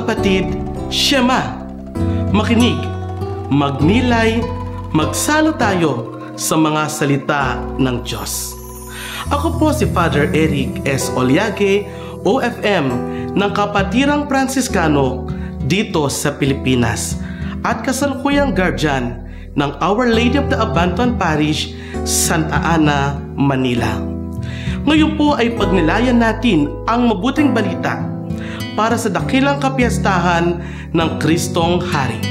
kapatid, Shema, makinig, magnilay, magsalo tayo sa mga salita ng Diyos. Ako po si Father Eric S. Oliague, OFM ng Kapatirang Franciscano dito sa Pilipinas at kasalukuyang guardian ng Our Lady of the Abanton Parish, Santa Ana, Manila. Ngayon po ay pagnilayan natin ang mabuting balita para sa dakilang kapiyastahan ng Kristong Hari.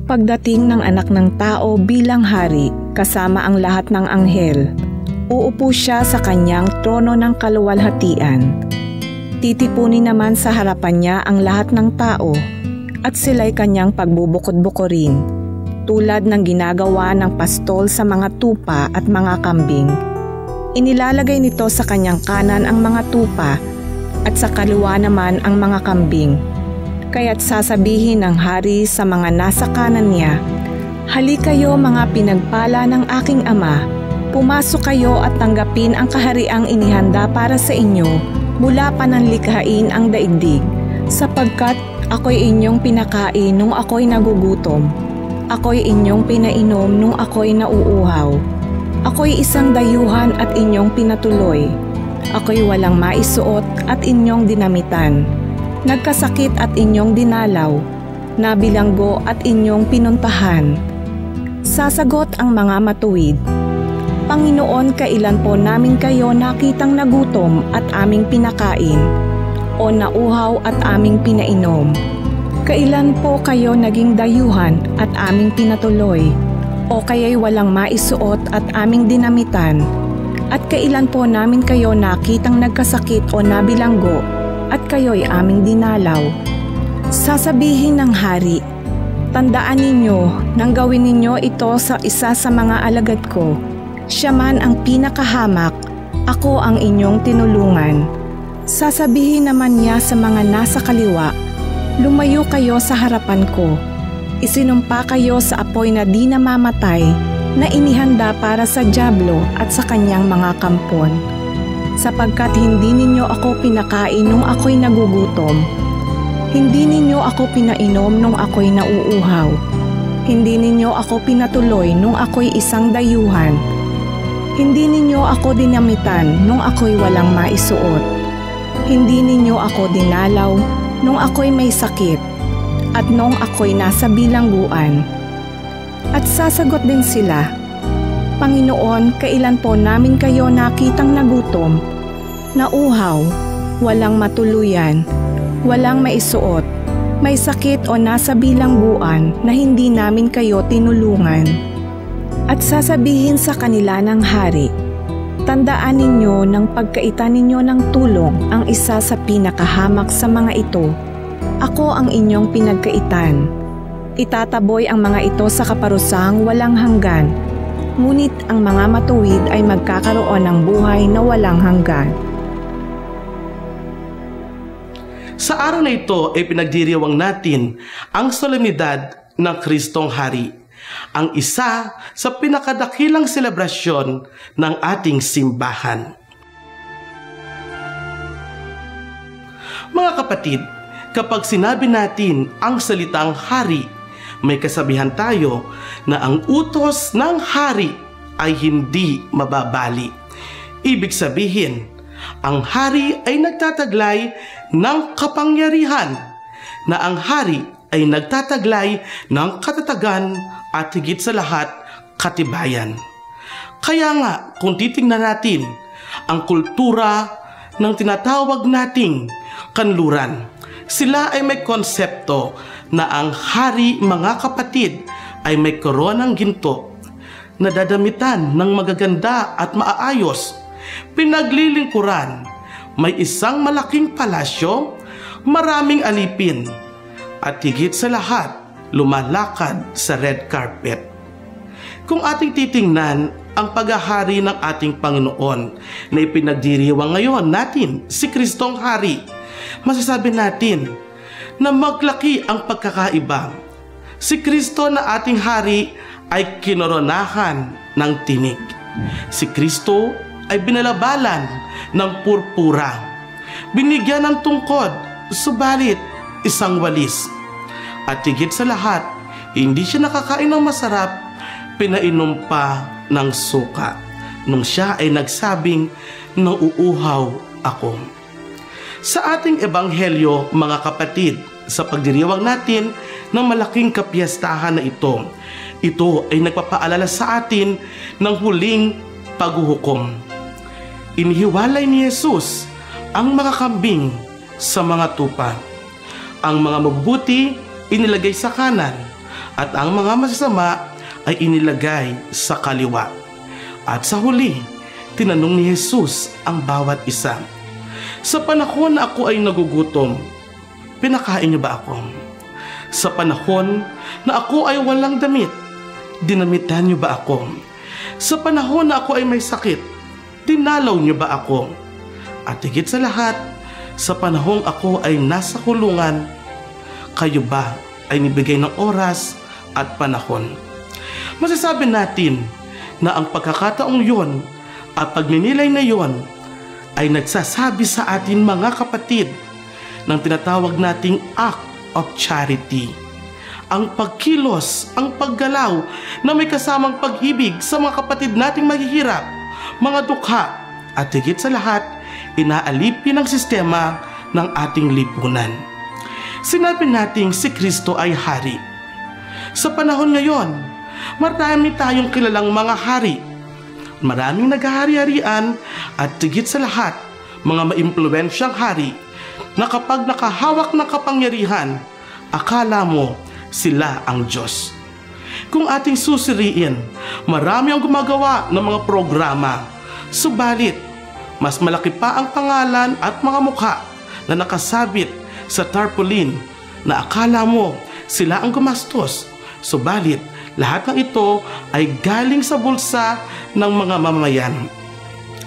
Pagdating ng anak ng tao bilang hari kasama ang lahat ng anghel, uupo siya sa kanyang trono ng kaluwalhatian. Titipunin naman sa harapan niya ang lahat ng tao at sila'y kanyang pagbubukod-bukorin, tulad ng ginagawa ng pastol sa mga tupa at mga kambing. Inilalagay nito sa kanyang kanan ang mga tupa at sa kaliwa naman ang mga kambing. Kaya't sasabihin ng hari sa mga nasa kanan niya, "Hali kayo mga pinagpala ng aking ama, pumasok kayo at tanggapin ang kahariang inihanda para sa inyo mula pananlikhain ang daigdig, sapagkat ako'y inyong pinakain nung ako'y nagugutom. Ako'y inyong pinainom nung ako'y nauuhaw. Ako'y isang dayuhan at inyong pinatuloy. Ako'y walang maisuot at inyong dinamitan. Nagkasakit at inyong dinalaw. Nabilanggo at inyong pinuntahan." Sasagot ang mga matuwid, "Panginoon, kailan po namin kayo nakitang nagutom at aming pinakain, o nauhaw at aming pinainom? Kailan po kayo naging dayuhan at aming pinatuloy, o kaya'y walang maisuot at aming dinamitan? At kailan po namin kayo nakitang nagkasakit o nabilanggo at kayo'y aming dinalaw?" Sasabihin ng hari, "Tandaan ninyo nang gawin ninyo ito sa isa sa mga alagad ko. Siya man ang pinakahamak, ako ang inyong tinulungan." Sasabihin naman niya sa mga nasa kaliwa, "Lumayo kayo sa harapan ko. Isinumpa kayo sa apoy na di namamatay na inihanda para sa dyablo at sa kanyang mga kampon. Sapagkat hindi ninyo ako pinakain nung ako'y nagugutom. Hindi ninyo ako pinainom nung ako'y nauuhaw. Hindi ninyo ako pinatuloy nung ako'y isang dayuhan. Hindi ninyo ako dinamitan nung ako'y walang maisuot. Hindi ninyo ako dinalaw nung ako'y may sakit at nung ako'y nasa bilangguan." At sasagot din sila, "Panginoon, kailan po namin kayo nakitang nagutom, nauhaw, walang matuluyan, walang maisuot, may sakit o nasa bilangguan na hindi namin kayo tinulungan?" At sasabihin sa kanila ng hari, "Tandaan ninyo ng pagkaitan ninyo ng tulong ang isa sa pinakahamak sa mga ito. Ako ang inyong pinagkaitan. Itataboy ang mga ito sa kaparusahang walang hanggan, ngunit ang mga matuwid ay magkakaroon ng buhay na walang hanggan." Sa araw na ito ay pinagdiriwang natin ang solemnidad ng Kristong Hari, ang isa sa pinakadakilang selebrasyon ng ating simbahan. Mga kapatid, kapag sinabi natin ang salitang hari, may kasabihan tayo na ang utos ng hari ay hindi mababali. Ibig sabihin, ang hari ay nagtataglay ng kapangyarihan, na ang hari ay nagtataglay ng katatagan at higit sa lahat, katibayan. Kaya nga, kung titingnan natin ang kultura ng tinatawag nating kanluran, sila ay may konsepto na ang hari, mga kapatid, ay may koronang ginto, na dadamitan ng magaganda at maaayos, pinaglilingkuran, may isang malaking palasyo, maraming alipin, at higit sa lahat, lumalakad sa red carpet. Kung ating titingnan ang paghahari ng ating Panginoon na ipinagdiriwang ngayon natin, si Kristong Hari, masasabi natin na maglaki ang pagkakaiba. Si Kristo na ating hari ay kinoronahan ng tinik. Si Kristo ay binalabalan ng purpura, binigyan ng tungkod subalit isang walis. At higit sa lahat, hindi siya nakakain ng masarap, pinainom pa ng suka nung siya ay nagsabing, nauuhaw ako. Sa ating ebanghelyo, mga kapatid, sa pagdiriwang natin ng malaking kapiyastahan na ito ay nagpapaalala sa atin ng huling paghuhukom. Inihiwalay ni Jesus ang mga kambing sa mga tupa. Ang mga mabubuti inilagay sa kanan at ang mga masasama ay inilagay sa kaliwa. At sa huli, tinanong ni Jesus ang bawat isa, sa panahon na ako ay nagugutom, pinakain niyo ba ako? Sa panahon na ako ay walang damit, dinamitan niyo ba ako? Sa panahon na ako ay may sakit, dinalaw niyo ba ako? At higit sa lahat, sa panahong ako ay nasa kulungan, kayo ba ay nibigay ng oras at panahon? Masasabi natin na ang pagkakataong yon at pagninilay na yon ay nagsasabi sa atin, mga kapatid, ng tinatawag nating act of charity. Ang pagkilos, ang paggalaw na may kasamang pag-ibig sa mga kapatid nating maghihirap, mga dukha, at higit sa lahat, inaalipin ang sistema ng ating lipunan. Sinabi nating si Kristo ay hari. Sa panahon ngayon, marami tayong kilalang mga hari. Maraming naghahari-harian at higit sa lahat, mga maimpluwensyang hari na kapag nakahawak ng kapangyarihan, akala mo sila ang Diyos. Kung ating susuriin, marami ang gumagawa ng mga programa, subalit mas malaki pa ang pangalan at mga mukha na nakasabit sa tarpaulin na akala mo sila ang gumastos, subalit lahat ng ito ay galing sa bulsa ng mga mamamayan.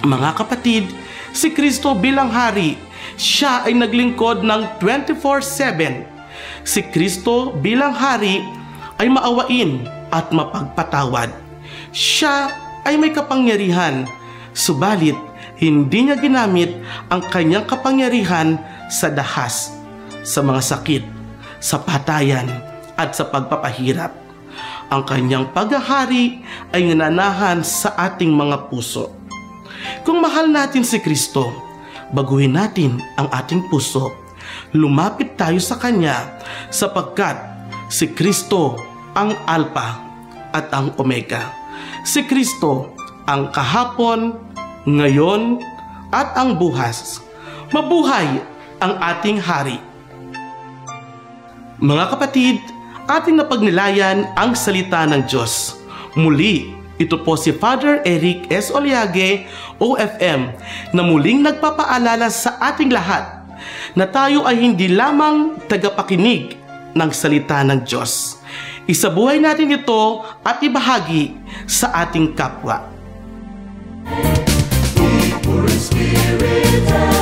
Mga kapatid, si Kristo bilang hari, siya ay naglingkod ng 24/7. Si Kristo bilang hari ay maawain at mapagpatawad. Siya ay may kapangyarihan, subalit hindi niya ginamit ang kanyang kapangyarihan sa dahas, sa mga sakit, sa patayan at sa pagpapahirap. Ang kanyang paghahari ay nananahan sa ating mga puso. Kung mahal natin si Kristo, baguhin natin ang ating puso. Lumapit tayo sa Kanya sapagkat si Kristo ang Alpha at ang Omega. Si Kristo ang kahapon, ngayon at ang bukas. Mabuhay ang ating hari. Mga kapatid, ating napagnilayan ang salita ng Diyos. Muli, ito po si Father Eric S. Oliague, OFM, na muling nagpapaalala sa ating lahat na tayo ay hindi lamang tagapakinig ng salita ng Diyos. Isabuhay natin ito at ibahagi sa ating kapwa. Spirit